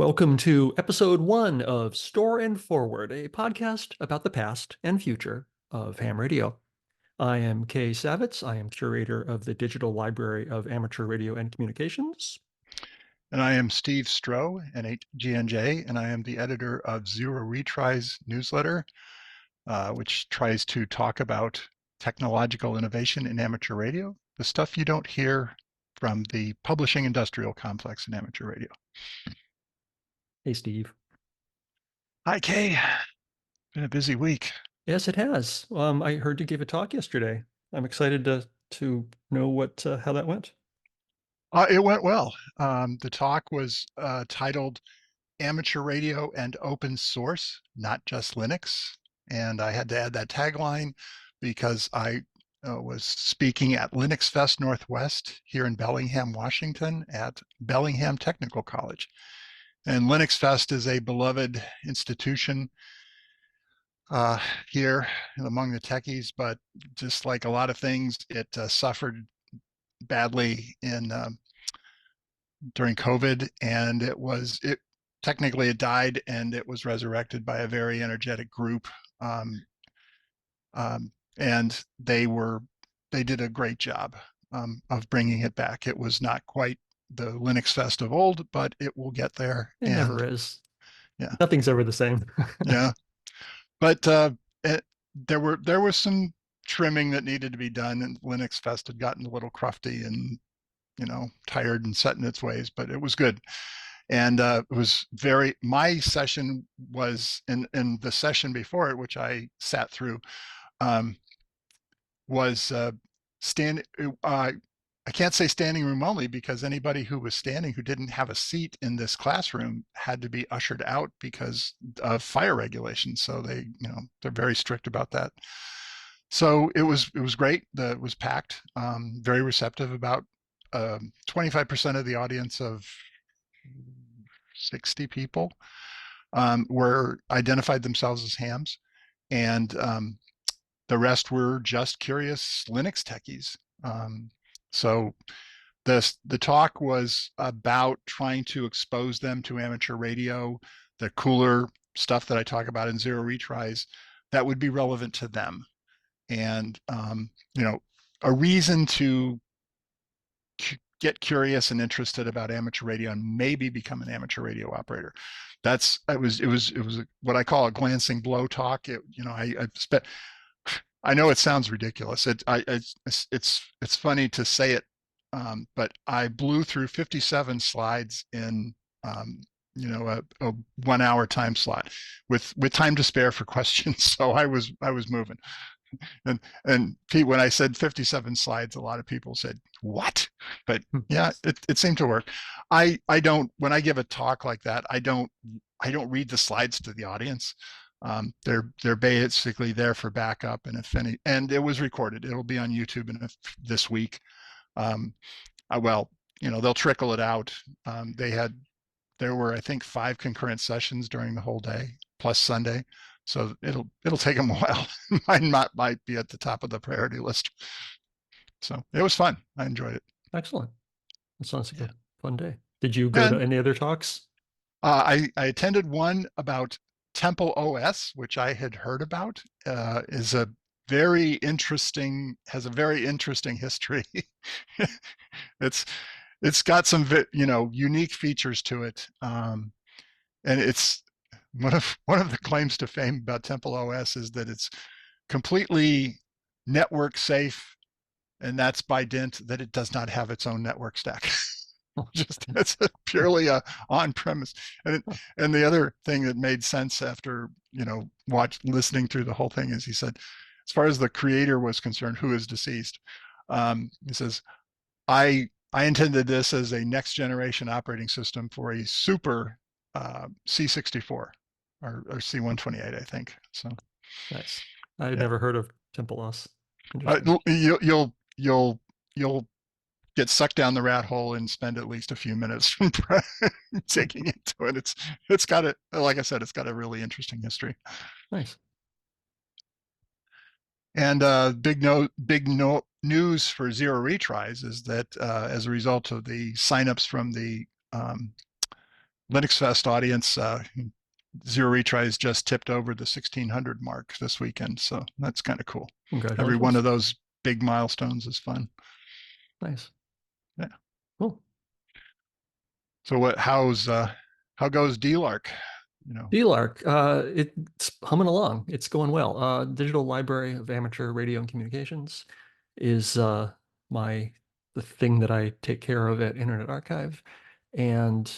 Welcome to episode one of Store and Forward, a podcast about the past and future of ham radio. I am Kay Savitz. I am curator of the Digital Library of Amateur Radio and Communications. And I am Steve Stroh, NHGNJ, and I am the editor of Zero Retries newsletter, which tries to talk about technological innovation in amateur radio, the stuff you don't hear from the publishing industrial complex in amateur radio. Hey, Steve. Hi, Kay. Been a busy week. Yes, it has. I heard you gave a talk yesterday. I'm excited to know how that went. It went well. The talk was titled Amateur Radio and Open Source, Not Just Linux. And I had to add that tagline because I was speaking at Linux Fest Northwest here in Bellingham, Washington at Bellingham Technical College. And Linux Fest is a beloved institution here among the techies, but just like a lot of things, it suffered badly during COVID, and it technically it died, and it was resurrected by a very energetic group, and they did a great job of bringing it back. It was not quite the Linux Fest of old, but it will get there. It never is. Yeah, Nothing's ever the same. yeah. But there was some trimming that needed to be done, and Linux Fest had gotten a little crufty and tired and set in its ways, but it was good. And it was my session was in the session before it, which I sat through, was I can't say standing room only, because anybody who was standing who didn't have a seat in this classroom had to be ushered out because of fire regulations. So they're very strict about that. So it was great. It was packed, very receptive. About 25% of the audience of 60 people were identified themselves as hams, and the rest were just curious Linux techies. So the talk was about trying to expose them to amateur radio, the cooler stuff that I talk about in Zero Retries that would be relevant to them, and a reason to get curious and interested about amateur radio and maybe become an amateur radio operator. It was what I call a glancing blow talk. I know it sounds ridiculous. It's funny to say it, but I blew through 57 slides in a 1 hour time slot with time to spare for questions. So I was moving. And Pete, when I said 57 slides, a lot of people said, "What?" But yeah, it seemed to work. I don't, when I give a talk like that, I don't read the slides to the audience. They're basically there for backup, and it was recorded. It'll be on YouTube this week. They'll trickle it out. There were, I think, 5 concurrent sessions during the whole day plus Sunday. So it'll take them a while. Mine might be at the top of the priority list. So it was fun. I enjoyed it. Excellent. That sounds like a fun day. Did you go to any other talks? I attended one about Temple OS, which I had heard about. Has a very interesting history. It's got some unique features to it, and it's one of the claims to fame about Temple OS is that it's completely network safe, and that's by dint that it does not have its own network stack. It's purely a on-premise. And the other thing that made sense after listening through the whole thing is, he said, as far as the creator was concerned, who is deceased, he says, I intended this as a next generation operating system for a super C64 or C128, I think. So nice. I had never heard of Temple OS. You'll get sucked down the rat hole and spend at least a few minutes taking into it. It's got it. Like I said, it's got a really interesting history. Nice. And big news for Zero Retries is that as a result of the signups from the Linux Fest audience. Zero Retries just tipped over the 1600 mark this weekend, so that's kind of cool. Every one of Congratulations. those big milestones is fun. Nice. Yeah. Cool. So how goes DLARC? You know, DLARC, it's humming along. It's going well. Digital Library of Amateur Radio and Communications is my the thing that I take care of at Internet Archive, and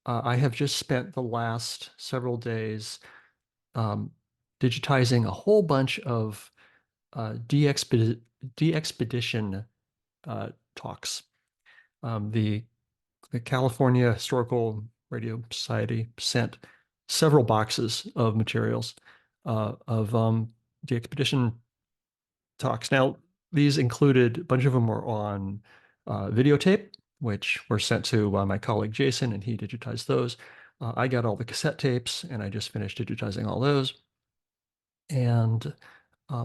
I have just spent the last several days um, digitizing a whole bunch of de-expedition talks. The California Historical Radio Society sent several boxes of materials of the expedition talks. Now, these included a bunch of them were on videotape, which were sent to my colleague Jason, and he digitized those. I got all the cassette tapes, and I just finished digitizing all those. And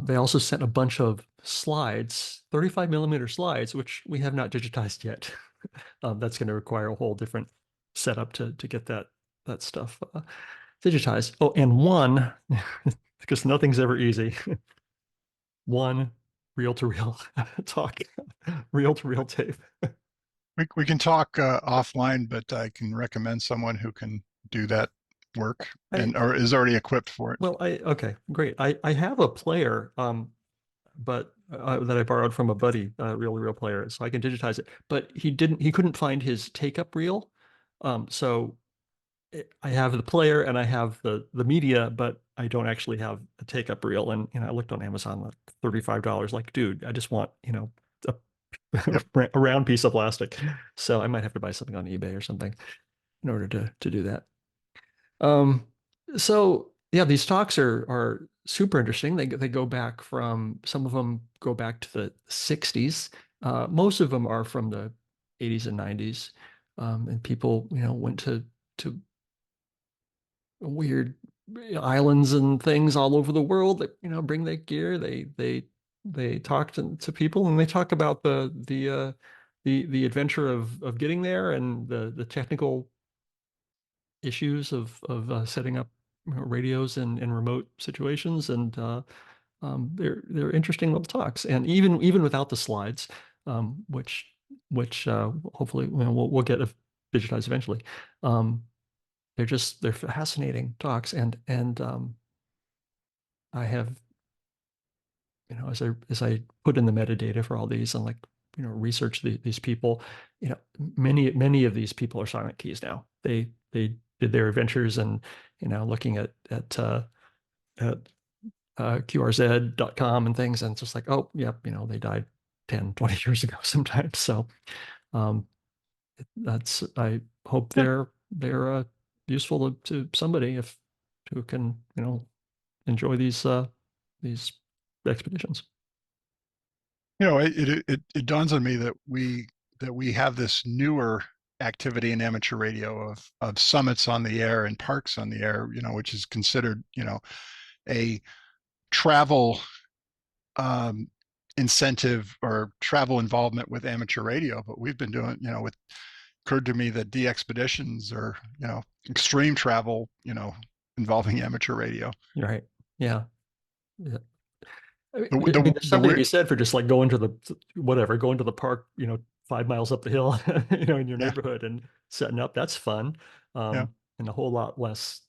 they also sent a bunch of slides, 35 millimeter slides, which we have not digitized yet. That's going to require a whole different setup to get that stuff digitized. Oh, and one, because nothing's ever easy, one reel-to-reel talk, reel-to-reel tape. we can talk offline, but I can recommend someone who can do that work I or is already equipped for it. well, I okay, great. I have a player, but that I borrowed from a buddy, reel-to-reel player, so I can digitize it. But he couldn't find his take-up reel, so I have the player and I have the media, but I don't actually have a take-up reel. And I looked on Amazon, like $35. Like, dude, I just want a, Yep. a round piece of plastic. So I might have to buy something on eBay or something in order to do that. Um, so yeah, these talks are super interesting. They go back from some of them go back to the 60s. Most of them are from the 80s and 90s. And people, went to weird islands and things all over the world that bring their gear. They talk to people, and they talk about the adventure of getting there, and the technical issues of setting up radios in remote situations. And they're interesting little talks. And even without the slides, which hopefully we'll get digitized eventually. They're fascinating talks. And I have, as I put in the metadata for all these and research these people, many of these people are silent keys now. They did their adventures, and looking at QRZ.com and things, and it's just like, oh yep, they died 10, 20 years ago sometimes. So um I hope Yeah. they're useful to somebody if who can enjoy these expeditions. It dawns on me that we have this newer activity in amateur radio of summits on the air and parks on the air, which is considered, a travel um, incentive or travel involvement with amateur radio. But we've been doing, it occurred to me that de-expeditions are, extreme travel, involving amateur radio. You're right. Yeah. Yeah. I mean, The I mean, the there's the something to be weird, said for just like going to the park, 5 miles up the hill, in your yeah, neighborhood and setting up. That's fun. yeah. And a whole lot less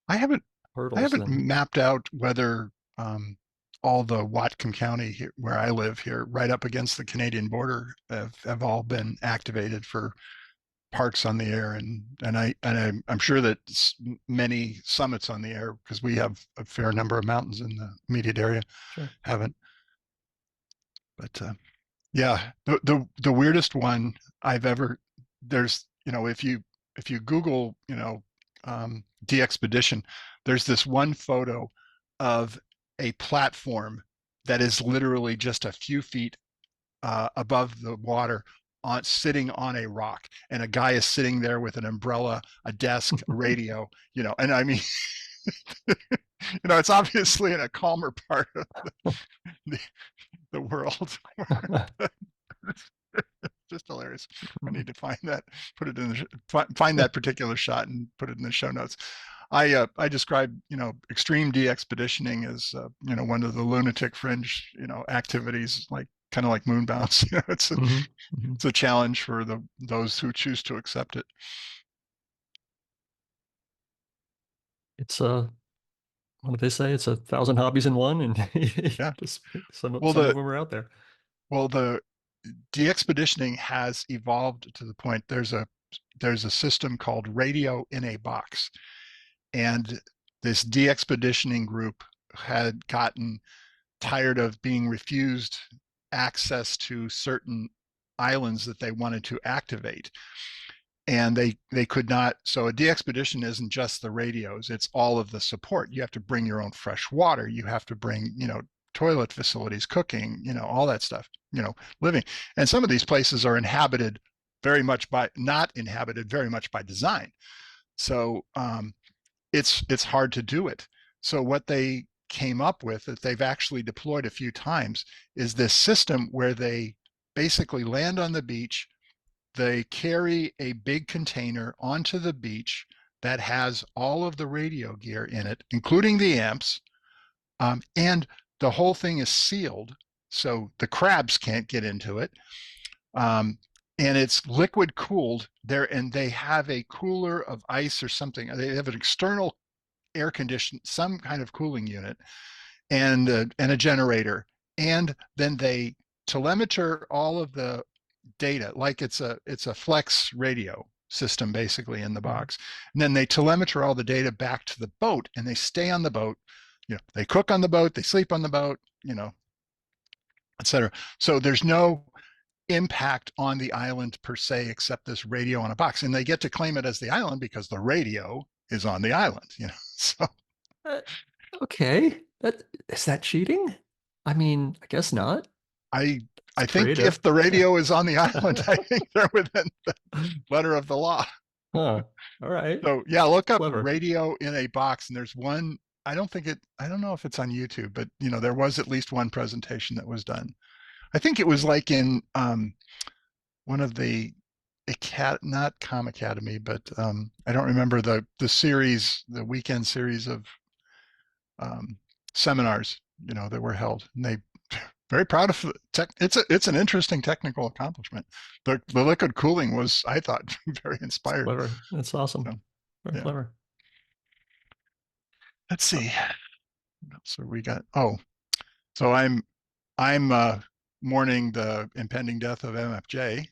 I haven't I hurdles haven't than, mapped out whether all the Whatcom County here, where I live here, right up against the Canadian border, have all been activated for parks on the air, and I'm sure that many summits on the air, because we have a fair number of mountains in the immediate area, sure. haven't. But yeah, the weirdest one I've ever there's if you Google de-expedition, there's this one photo of a platform that is literally just a few feet above the water on sitting on a rock, and a guy is sitting there with an umbrella, a desk, a radio, and I mean, it's obviously in a calmer part of the, the world. just hilarious. I Mhm. need to find that, put it in the find that particular shot and put it in the show notes. I describe, extreme de-expeditioning as, one of the lunatic fringe, activities, like kind of like moon bounce. Mhm. Mhm. It's a challenge for those who choose to accept it. It's what do they say? It's a thousand hobbies in one, and Yeah. just some Well, some of the them are out there. the de-expeditioning has evolved to the point there's a system called radio in a box, and this de-expeditioning group had gotten tired of being refused access to certain islands that they wanted to activate, and they could not. So a de-expedition isn't just the radios, it's all of the support. You have to bring your own fresh water, you have to bring, toilet facilities, cooking, all that stuff, living. And some of these places are inhabited very much by not inhabited very much by design. So it's hard to do it. So what they came up with, that they've actually deployed a few times, is this system where they basically land on the beach. They carry a big container onto the beach that has all of the radio gear in it, including the amps, and the whole thing is sealed, so the crabs can't get into it. Um, and it's liquid cooled there, and they have a cooler of ice or something. They have an external air condition, some kind of cooling unit, and a generator, and then they telemeter all of the data, like it's a flex radio system basically in the Mhm. box. And then they telemeter all the data back to the boat, and they stay on the boat. They cook on the boat, they sleep on the boat, etc. So there's no impact on the island per se, except this radio on a box, and they get to claim it as the island because the radio is on the island. So Uh, okay, that cheating? I mean, I guess not. I It's I think creative. if the radio is on the island, I think they're within the letter of the law. Huh. All right. So yeah, look up Clever. radio in a box, and there's one. I don't know if it's on YouTube, but there was at least one presentation that was done. I think it was like in one of the not Com Academy, but I don't remember the series, the weekend series of um, seminars, that were held. And they very proud of tech. It's an interesting technical accomplishment. The liquid cooling was, I thought, very It's inspired. clever. That's awesome. So Very yeah, clever. let's Uh, see. So we got, so I'm mourning the impending death of MFJ,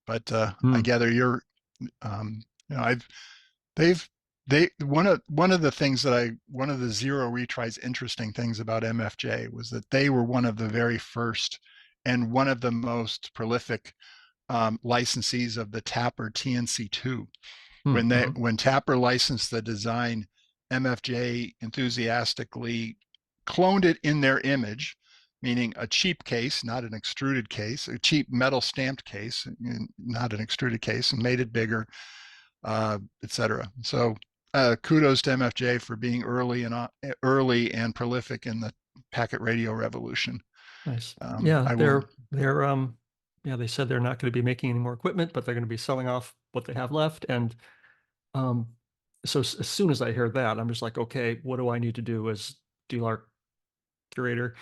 but I hmm. gather you're, I've they've they one of the things that one of the zero retries interesting things about MFJ was that they were one of the very first and one of the most prolific licensees of the Tapper TNC2. Mm-hmm. When Tapper licensed the design, MFJ enthusiastically cloned it in their image, meaning a cheap case, not an extruded case, a cheap metal stamped case, not an extruded case, and made it bigger, etc. So kudos to MFJ for being early and prolific in the packet radio revolution. Nice. Yeah, I will. they're yeah, they said they're not going to be making any more equipment, but they're going to be selling off what they have left. And um, so as soon as I hear that, I'm just like, okay, what do I need to do as DLARC curator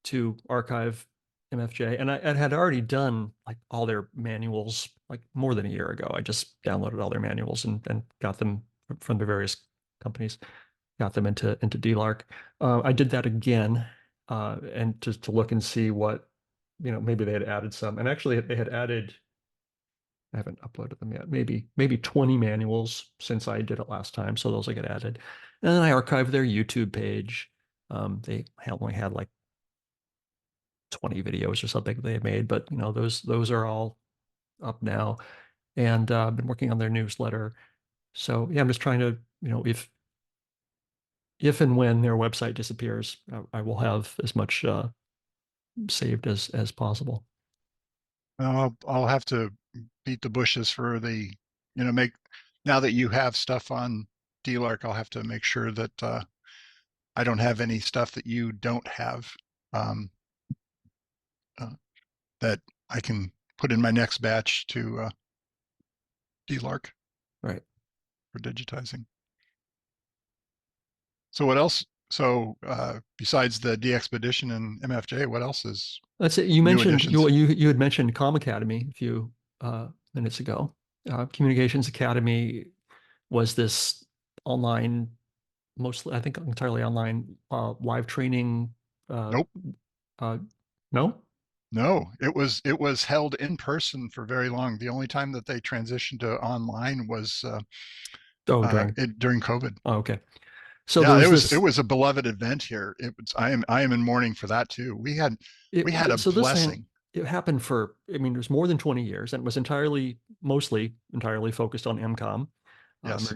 to archive MFJ? And I had already done like all their manuals like more than a year ago. I just downloaded all their manuals and got them from the various companies, got them into DLARC. I did that again, and just to look and see what, maybe they had added some. And actually, they had added. I haven't uploaded them yet. Maybe 20 manuals since I did it last time, so those will get added. And then I archived their YouTube page. They only had like 20 videos or something they made, but those are all up now. And I've been working on their newsletter. So yeah, I'm just trying to, if and when their website disappears, I will have as much saved as possible. I'll have to beat the bushes for make, now that you have stuff on DLARC, I'll have to make sure that I don't have any stuff that you don't have, um, uh, that I can put in my next batch to DLARC Right. for digitizing. So what else? So besides the DXpedition and MFJ, what else is That's it. You new mentioned additions? you had mentioned Comm Academy a few minutes ago. Communications Academy was this online, mostly I think entirely online live training. Uh, Nope. uh, no? No, it was held in person for very long. The only time that they transitioned to online was Oh, during. during COVID. Oh, okay. So there Yeah, it was was it this. was a beloved event here. It was I am in mourning for that too. We had a So this thing, blessing. it happened for, I mean, it was more than 20 years and it was mostly entirely focused on MCOM, Yes,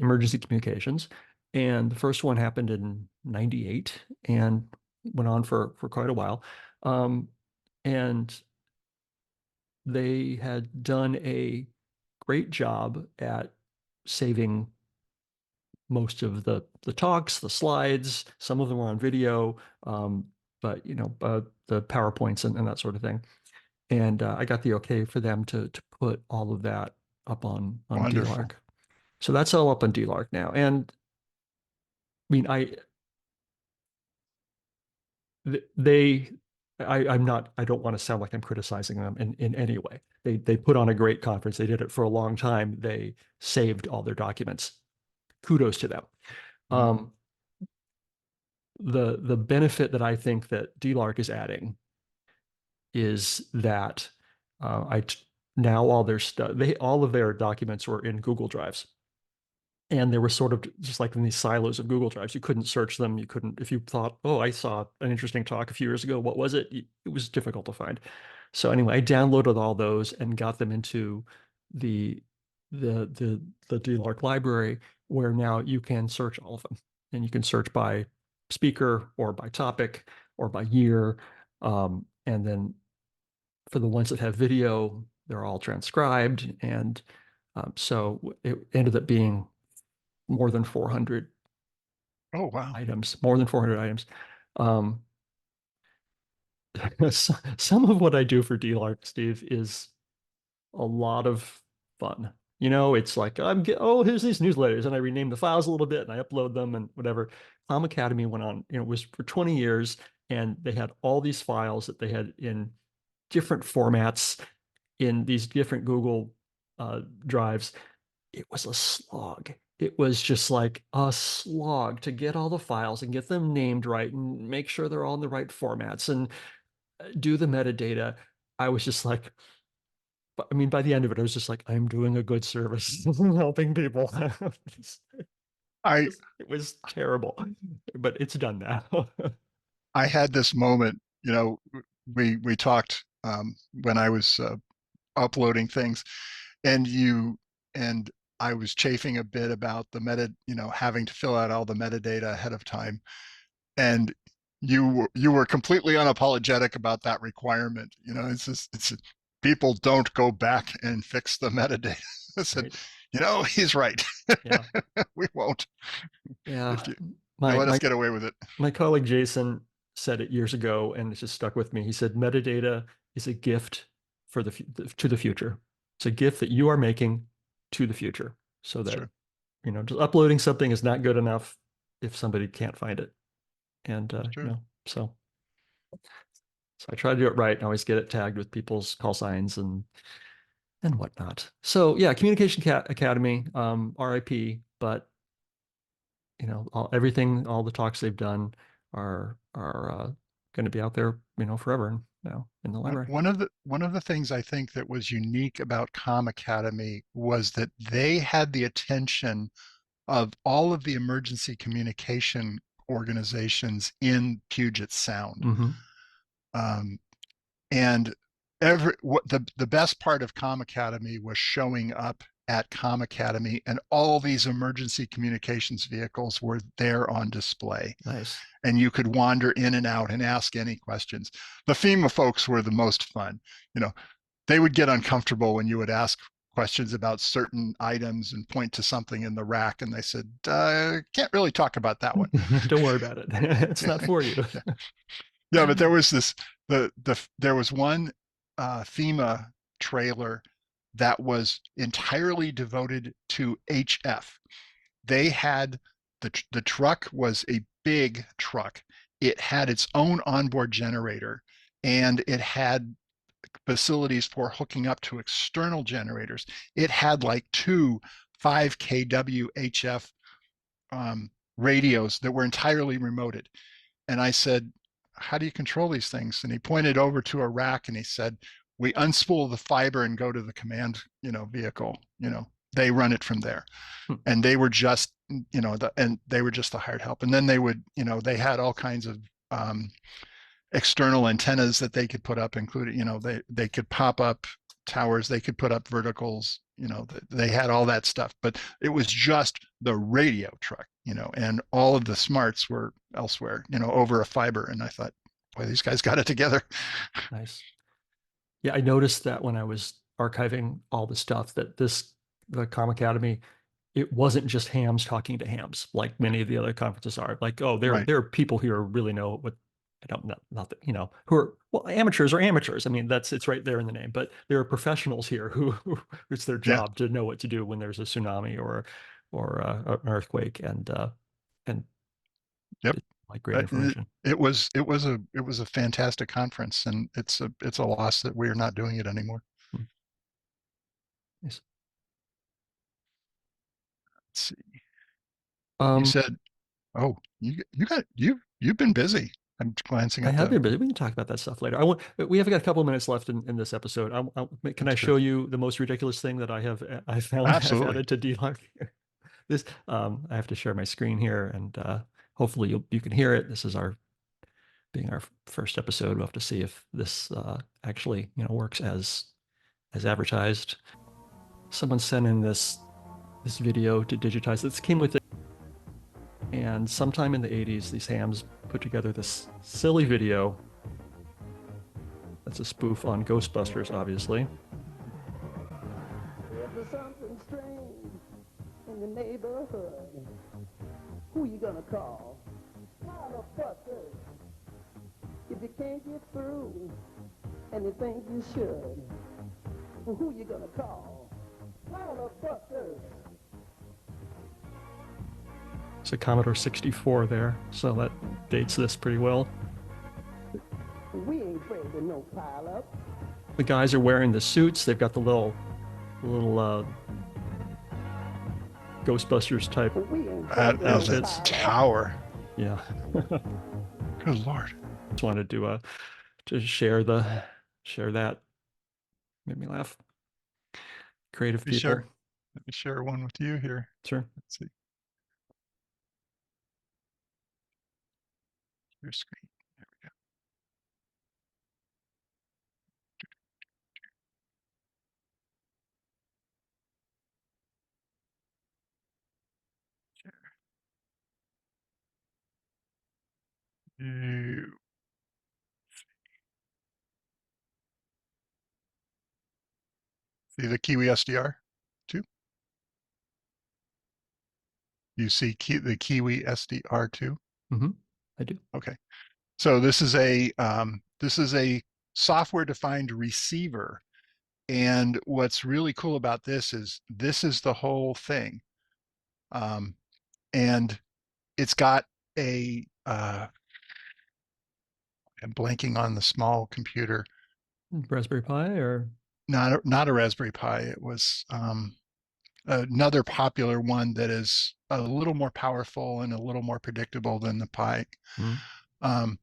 emergency communications. And the first one happened in 98 and went on for quite a while. Um, and they had done a great job at saving most of the talks, the slides. Some of them were on video, but the PowerPoints and that sort of thing. And I got the okay for them to put all of that up on wonderful. DLARC. So that's all up on DLARC now. And I mean, they, I'm not, I don't want to sound like I'm criticizing them in any way. They put on a great conference. They did it for a long time. They saved all their documents. Kudos to them. Mhm. Um, the benefit that I think that DLARC is adding is that I now all their stuff, all of their documents were in Google Drives. And they were sort of just like in these silos of Google Drives. You couldn't search them. You couldn't, if you thought, oh, I saw an interesting talk a few years ago, what was it? It was difficult to find. So anyway, I downloaded all those and got them into the the DLARC library, where now you can search all of them, and you can search by speaker or by topic or by year, and then for the ones that have video, they're all transcribed, and so it ended up being more than 400 Oh wow. items, more than 400 items. Um, some of what I do for DLARC, Steve, is a lot of fun. It's like oh, here's these newsletters, and I rename the files a little bit, and I upload them, and whatever. Comm Academy went on, was for 20 years, and they had all these files that they had in different formats in these different Google drives. It was a slog. It was just like a slog to get all the files and get them named right and make sure they're all in the right formats and do the metadata. I was just like, I mean, by the end of it, I was just like, I'm doing a good service helping people. I It was terrible, but it's done now. I had this moment. We talked when I was uploading things, and and I was chafing a bit about the having to fill out all the metadata ahead of time, and you were completely unapologetic about that requirement. It's just people don't go back and fix the metadata. I said, Right. he's right. Yeah. We won't. Yeah. If you My let us my get away with it. my colleague Jason said it years ago, and it's just stuck with me. He said metadata is a gift for to the future. It's a gift that you are making to the future, so It's that true. just uploading something is not good enough if somebody can't find it. And It's true. so I try to do it right and always get it tagged with people's call signs and whatnot. So yeah, Communication Academy, RIP, but everything, all the talks they've done are going to be out there, forever now in the library. One of the things I think that was unique about Comm Academy was that they had the attention of all of the emergency communication organizations in Puget Sound. Hmm. Um, and the best part of Comm Academy was showing up at Comm Academy, and all these emergency communications vehicles were there on display, Nice. and you could wander in and out and ask any questions. The FEMA folks were the most fun. They would get uncomfortable when you would ask questions about certain items and point to something in the rack, and they said, can't really talk about that one. Don't worry about it. It's not for you. Yeah, but there was this there was one FEMA trailer that was entirely devoted to HF. They had the truck was a big truck. It had its own onboard generator, and it had facilities for hooking up to external generators. It had like two 5 kW HF radios that were entirely remoted. And I said, how do you control these things? And he pointed over to a rack and he said, we unspool the fiber and go to the command, vehicle. They run it from there. Hmm. And they were just, they were just the hired help. And then they would, they had all kinds of external antennas that they could put up, including, they could pop up towers, they could put up verticals, they had all that stuff, but it was just the radio truck, and all of the smarts were elsewhere, over a fiber. And I thought, boy, these guys got it together. Nice. Yeah, I noticed that when I was archiving all the stuff that the Comm Academy, it wasn't just hams talking to hams like many of the other conferences are. Like, oh, there are people here who really know what, I don't, not that, who are, well, amateurs are amateurs. I mean, it's right there in the name, but there are professionals here who it's their job to know what to do when there's a tsunami or an earthquake, and yep, like great information. It was a fantastic conference, and it's a loss that we're not doing it anymore. Nice. Let's see. You said, oh, you've been busy. I'm glancing at I have been busy. We can talk about that stuff later. We have got a couple of minutes left in this episode. Can I show you the most ridiculous thing that I found? Absolutely. I've added to DLive here. This, I have to share my screen here, and hopefully you can hear it. This is being our first episode. We'll have to see if this actually works as advertised. Someone sent in this video to digitize. This came with it, and sometime in the 80s, these hams put together this silly video. That's a spoof on Ghostbusters, obviously. There's something strange in the neighborhood. Who you gonna call? Ghostbusters. If you can't get through and you think you should, who you gonna call? Ghostbusters. It's a Commodore 64 there, so that dates this pretty well. We ain't afraid of no pile-up. The guys are wearing the suits. They've got the little Ghostbusters type outfits. Tower. Yeah. Good Lord. Just wanted to share that. Made me laugh. Creative people. Let me share one with you here. Sure. Let's see. Your screen. There we go. Share. See the Kiwi SDR too? You see the Kiwi SDR too? Mm-hmm. I do. Okay. So this is a software-defined receiver, and what's really cool about this is the whole thing, and it's got a I'm blanking on the small computer. Raspberry Pi, or not a Raspberry Pi. It was another popular one that is a little more powerful and a little more predictable than the Pi. The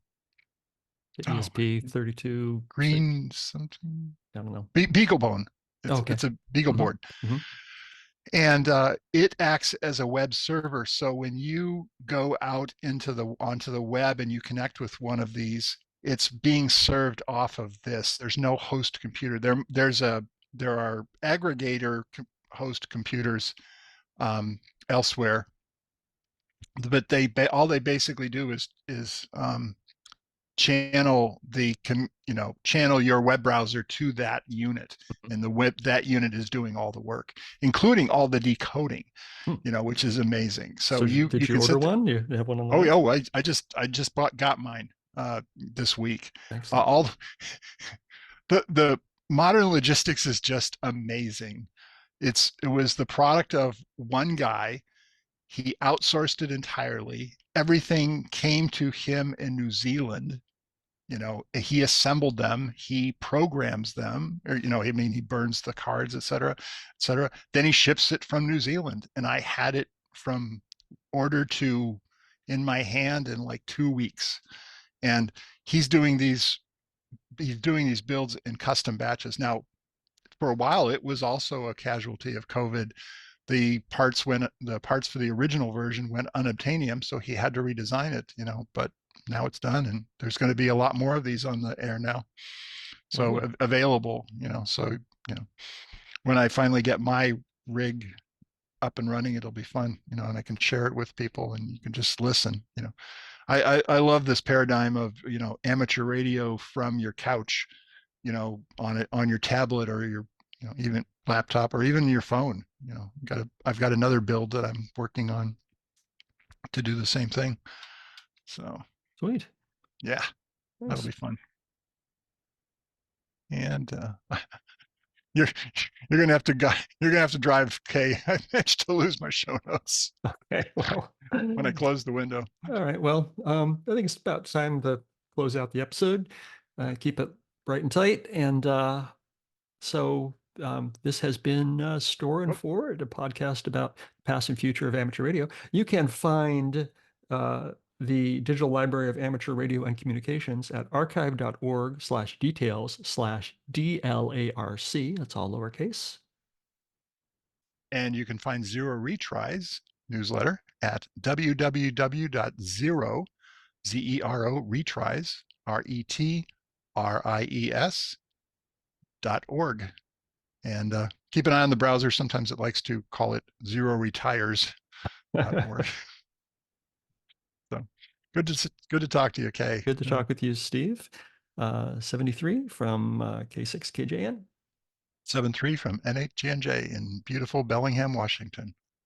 ESP32 green something. I don't know. BeagleBone. Okay. It's a Beagle board. Mm-hmm. And it acts as a web server. So when you go out onto the web and you connect with one of these, it's being served off of this. There's no host computer. There are aggregator host computers elsewhere, but all they basically do is channel your web browser to that unit, and that unit is doing all the work, including all the decoding, which is amazing. So did you order one? You have one on the I just got mine this week. The modern logistics is just amazing. It was the product of one guy. He outsourced it entirely. Everything came to him in New Zealand. He assembled them, he programs them, or I mean, he burns the cards, et cetera, et cetera. Then he ships it from New Zealand, and I had it from order to in my hand in like 2 weeks. And he's doing these builds in custom batches. Now, for a while, it was also a casualty of COVID. The parts for the original version went unobtainium, so he had to redesign it, but now it's done, and there's going to be a lot more of these on the air now. So available, so, when I finally get my rig up and running, it'll be fun, and I can share it with people and you can just listen. I love this paradigm of, amateur radio from your couch, on your tablet or your, even laptop or even your phone. I've got another build that I'm working on to do the same thing. So Sweet. yeah, Nice. that'll be fun. And you're gonna have to drive, Kay. I managed to lose my show notes. Okay. Well, when I close the window. All right. Well, I think it's about time to close out the episode. Keep it bright and tight. And so this has been Store and Forward, a podcast about the past and future of amateur radio. You can find the Digital Library of Amateur Radio and Communications at archive.org/details/DLARC. That's all lowercase. And you can find Zero Retries newsletter at www.zero, Z-E-R-O, retries, RETRIES.org. And keep an eye on the browser. Sometimes it likes to call it zeroretires.org. So good to talk to you, Kay. Good to talk with you, Steve. 73 from K6KJN. 73 from N8GNJ in beautiful Bellingham, Washington.